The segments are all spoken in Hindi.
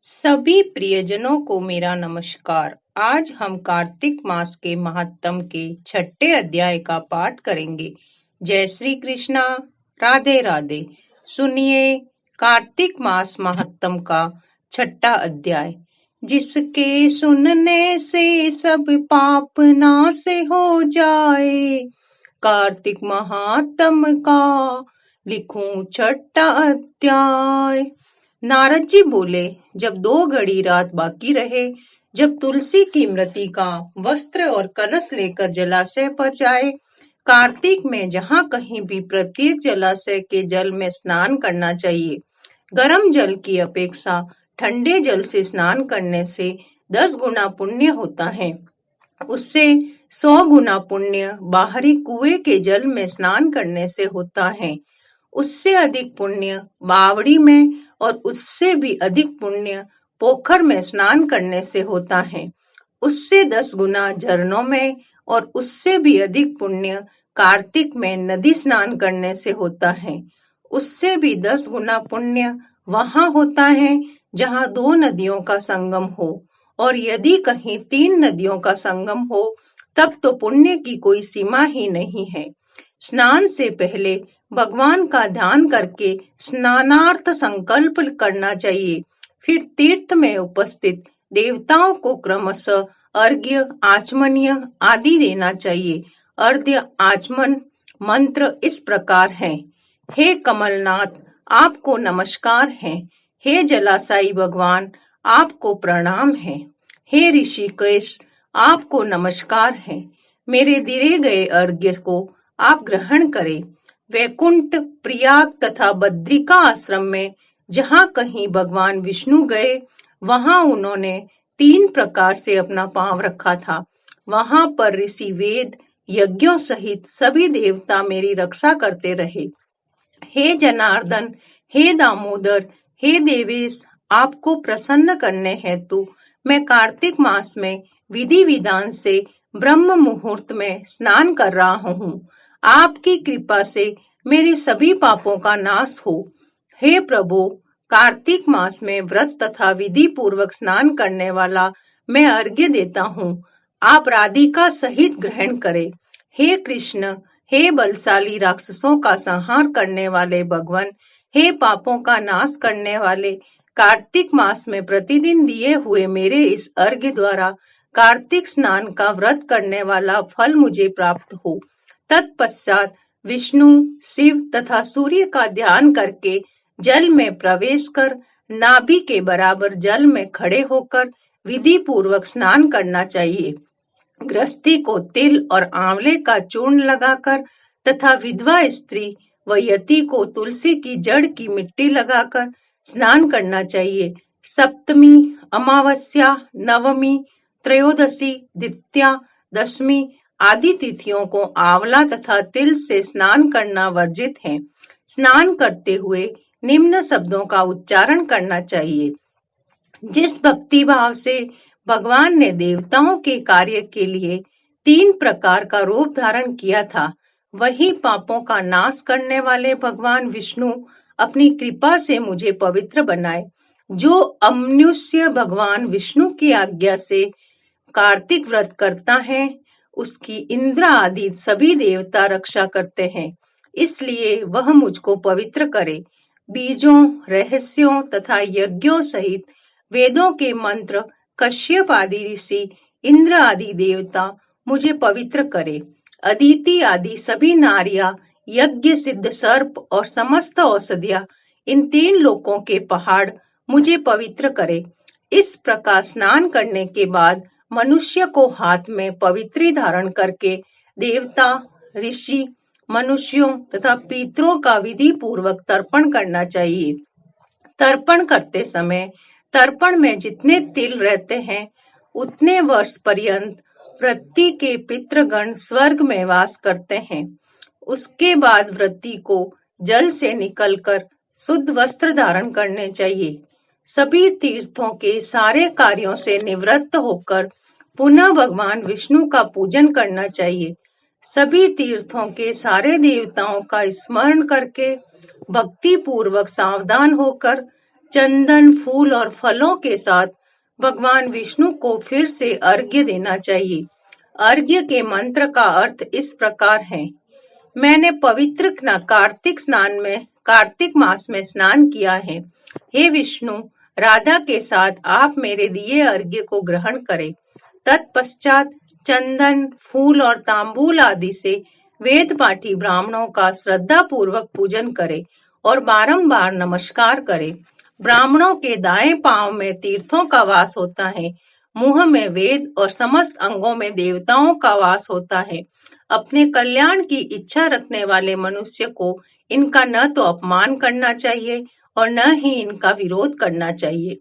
सभी प्रियजनों को मेरा नमस्कार। आज हम कार्तिक मास के महात्म के छठे अध्याय का पाठ करेंगे। जय श्री कृष्णा, राधे राधे। सुनिए कार्तिक मास महात्म का छठा अध्याय। जिसके सुनने से सब पाप नाश हो जाए, कार्तिक महात्म का लिखूं छठा अध्याय। नारद जी बोले, जब 2 घड़ी रात बाकी रहे, जब तुलसी की मृति का वस्त्र और कलश लेकर जलाशय पर जाए, कार्तिक में जहाँ कहीं भी प्रत्येक जलाशय के जल में स्नान करना चाहिए। गर्म जल की अपेक्षा ठंडे जल से स्नान करने से 10 गुना पुण्य होता है। उससे 100 गुना पुण्य बाहरी कुएं के जल में स्नान करने से होता है। उससे अधिक पुण्य बावड़ी में और उससे भी अधिक पुण्य पोखर में स्नान करने से होता है। उससे 10 गुना झरनों में और उससे भी अधिक पुण्य कार्तिक में नदी स्नान करने से होता है। उससे भी 10 गुना पुण्य वहां होता है जहां 2 नदियों का संगम हो, और यदि कहीं 3 नदियों का संगम हो तब तो पुण्य की कोई सीमा ही नहीं है। स्नान से पहले भगवान का ध्यान करके स्नानार्थ संकल्प करना चाहिए। फिर तीर्थ में उपस्थित देवताओं को क्रमशः अर्घ्य, आचमनीय आदि देना चाहिए। अर्घ्य आचमन मंत्र इस प्रकार है। हे कमलनाथ, आपको नमस्कार है। हे जलाशायी भगवान, आपको प्रणाम है। हे ऋषिकेश, आपको नमस्कार है। मेरे दिए गए अर्घ्य को आप ग्रहण करें। वैकुंठ, प्रयाग तथा बद्रिका आश्रम में जहाँ कहीं भगवान विष्णु गए, वहां उन्होंने 3 प्रकार से अपना पांव रखा था। वहां पर ऋषि वेद यज्ञों सहित सभी देवता मेरी रक्षा करते रहे। हे जनार्दन, हे दामोदर, हे देवेश, आपको प्रसन्न करने हेतु मैं कार्तिक मास में विधि विधान से ब्रह्म मुहूर्त में स्नान कर रहा हूँ। आपकी कृपा से मेरे सभी पापों का नाश हो। हे प्रभु, कार्तिक मास में व्रत तथा विधि पूर्वक स्नान करने वाला मैं अर्घ्य देता हूँ। आप राधिका सहित ग्रहण करें। हे कृष्ण, हे बलशाली राक्षसों का संहार करने वाले भगवान, हे पापों का नाश करने वाले, कार्तिक मास में प्रतिदिन दिए हुए मेरे इस अर्घ्य द्वारा कार्तिक स्नान का व्रत करने वाला फल मुझे प्राप्त हो। तत्पश्चात विष्णु, शिव तथा सूर्य का ध्यान करके जल में प्रवेश कर नाभि के बराबर जल में खड़े होकर विधि पूर्वक स्नान करना चाहिए। गृहस्थी को तिल और आंवले का चूर्ण लगाकर तथा विधवा स्त्री व यति को तुलसी की जड़ की मिट्टी लगाकर स्नान करना चाहिए। सप्तमी, अमावस्या, नवमी, त्रयोदशी, द्वितीया, दशमी आदि तिथियों को आंवला तथा तिल से स्नान करना वर्जित है। स्नान करते हुए निम्न शब्दों का उच्चारण करना चाहिए। जिस भक्ति भाव से भगवान ने देवताओं के कार्य के लिए 3 प्रकार का रूप धारण किया था, वही पापों का नाश करने वाले भगवान विष्णु अपनी कृपा से मुझे पवित्र बनाए। जो अमनुष्य भगवान विष्णु की आज्ञा से कार्तिक व्रत करता है, उसकी इंद्र आदि सभी देवता रक्षा करते हैं। इसलिए वह मुझको पवित्र करे। बीजों, रहस्यों तथा यज्ञों सहित वेदों के मंत्र, कश्यप आदि ऋषि, इंद्र आदि देवता मुझे पवित्र करे। अदिति आदि सभी नारियां, यज्ञ सिद्ध सर्प और समस्त औषधियां, इन 3 लोकों के पहाड़ मुझे पवित्र करे। इस प्रकार स्नान करने के बाद मनुष्य को हाथ में पवित्री धारण करके देवता, ऋषि, मनुष्यों तथा पितरों का विधि पूर्वक तर्पण करना चाहिए। तर्पण करते समय तर्पण में जितने तिल रहते हैं, उतने वर्ष पर्यंत व्रती के पितृगण स्वर्ग में वास करते हैं। उसके बाद व्रती को जल से निकलकर शुद्ध वस्त्र धारण करने चाहिए। सभी तीर्थों के सारे कार्यों से निवृत्त होकर पुनः भगवान विष्णु का पूजन करना चाहिए। सभी तीर्थों के सारे देवताओं का स्मरण करके भक्ति पूर्वक सावधान होकर चंदन, फूल और फलों के साथ भगवान विष्णु को फिर से अर्घ्य देना चाहिए। अर्घ्य के मंत्र का अर्थ इस प्रकार है। मैंने पवित्र कार्तिक मास में स्नान किया है। हे विष्णु, राधा के साथ आप मेरे दिए अर्घ्य को ग्रहण करें। तत्पश्चात चंदन, फूल और तांबूल आदि से वेद पाठी ब्राह्मणों का श्रद्धा पूर्वक पूजन करें और बारंबार नमस्कार करें। ब्राह्मणों के दाएं पांव में तीर्थों का वास होता है, मुंह में वेद और समस्त अंगों में देवताओं का वास होता है। अपने कल्याण की इच्छा रखने वाले मनुष्य को इनका न तो अपमान करना चाहिए और न ही इनका विरोध करना चाहिए।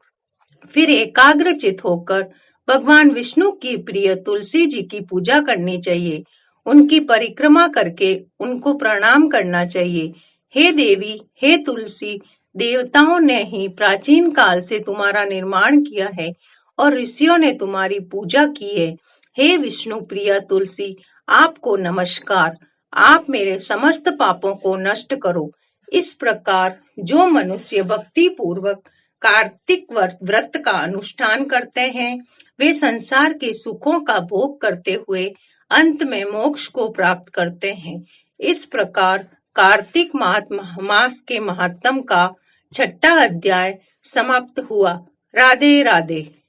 फिर एकाग्रचित होकर भगवान विष्णु की प्रिय तुलसी जी की पूजा करनी चाहिए। उनकी परिक्रमा करके उनको प्रणाम करना चाहिए। हे देवी, हे तुलसी, देवताओं ने ही प्राचीन काल से तुम्हारा निर्माण किया है और ऋषियों ने तुम्हारी पूजा की है। हे विष्णु प्रिया तुलसी, आपको नमस्कार। आप मेरे समस्त पापों को नष्ट करो। इस प्रकार जो मनुष्य भक्ति पूर्वक कार्तिक व्रत का अनुष्ठान करते हैं, वे संसार के सुखों का भोग करते हुए अंत में मोक्ष को प्राप्त करते हैं। इस प्रकार कार्तिक मास के महात्म का 6वां अध्याय समाप्त हुआ। राधे राधे।